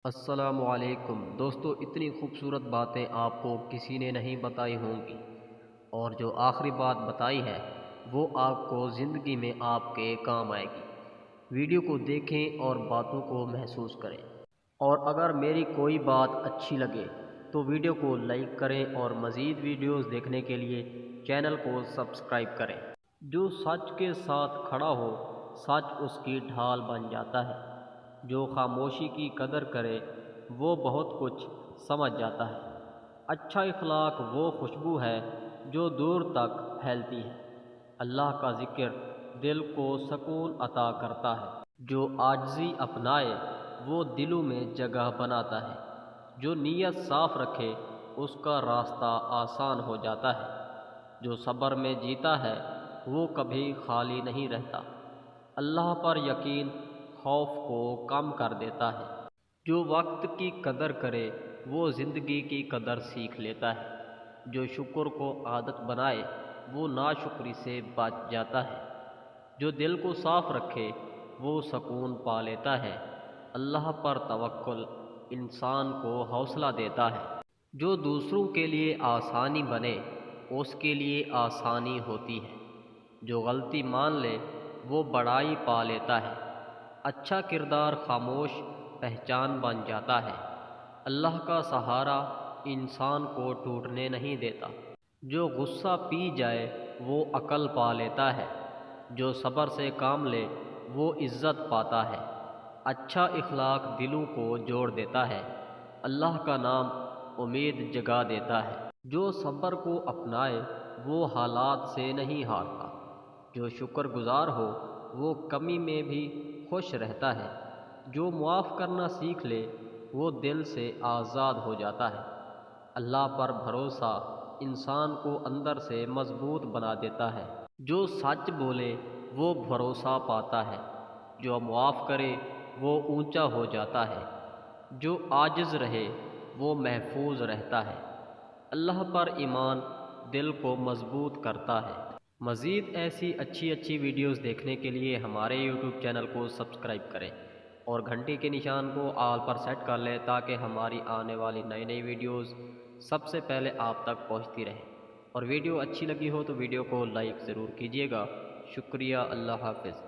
السلام علیکم دوستو، اتنی خوبصورت باتیں آپ کو کسی نے نہیں بتائی ہوں گی، اور جو آخری بات بتائی ہے وہ آپ کو زندگی میں آپ کے کام آئے گی۔ ویڈیو کو دیکھیں اور باتوں کو محسوس کریں، اور اگر میری کوئی بات اچھی لگے تو ویڈیو کو لائک کریں اور مزید ویڈیوز دیکھنے کے لیے چینل کو سبسکرائب کریں۔ جو سچ کے ساتھ کھڑا ہو، سچ اس کی ڈھال بن جاتا ہے۔ جو خاموشی کی قدر کرے وہ بہت کچھ سمجھ جاتا ہے۔ اچھا اخلاق وہ خوشبو ہے جو دور تک پھیلتی ہے۔ اللہ کا ذکر دل کو سکون عطا کرتا ہے۔ جو عاجزی اپنائے وہ دلوں میں جگہ بناتا ہے۔ جو نیت صاف رکھے اس کا راستہ آسان ہو جاتا ہے۔ جو صبر میں جیتا ہے وہ کبھی خالی نہیں رہتا۔ اللہ پر یقین خوف کو کم کر دیتا ہے۔ جو وقت کی قدر کرے وہ زندگی کی قدر سیکھ لیتا ہے۔ جو شکر کو عادت بنائے وہ ناشکری سے بچ جاتا ہے۔ جو دل کو صاف رکھے وہ سکون پا لیتا ہے۔ اللہ پر توکل انسان کو حوصلہ دیتا ہے۔ جو دوسروں کے لیے آسانی بنے اس کے لیے آسانی ہوتی ہے۔ جو غلطی مان لے وہ بڑائی پا لیتا ہے۔ اچھا کردار خاموش پہچان بن جاتا ہے۔ اللہ کا سہارا انسان کو ٹوٹنے نہیں دیتا۔ جو غصہ پی جائے وہ عقل پا لیتا ہے۔ جو صبر سے کام لے وہ عزت پاتا ہے۔ اچھا اخلاق دلوں کو جوڑ دیتا ہے۔ اللہ کا نام امید جگا دیتا ہے۔ جو صبر کو اپنائے وہ حالات سے نہیں ہارتا۔ جو شکر گزار ہو وہ کمی میں بھی خوش رہتا ہے۔ جو معاف کرنا سیکھ لے وہ دل سے آزاد ہو جاتا ہے۔ اللہ پر بھروسہ انسان کو اندر سے مضبوط بنا دیتا ہے۔ جو سچ بولے وہ بھروسہ پاتا ہے۔ جو معاف کرے وہ اونچا ہو جاتا ہے۔ جو عاجز رہے وہ محفوظ رہتا ہے۔ اللہ پر ایمان دل کو مضبوط کرتا ہے۔ مزید ایسی اچھی ویڈیوز دیکھنے کے لیے ہمارے یوٹیوب چینل کو سبسکرائب کریں اور گھنٹی کے نشان کو آل پر سیٹ کر لیں تاکہ ہماری آنے والی نئی ویڈیوز سب سے پہلے آپ تک پہنچتی رہیں۔ اور ویڈیو اچھی لگی ہو تو ویڈیو کو لائک ضرور کیجیے گا۔ شکریہ، اللہ حافظ۔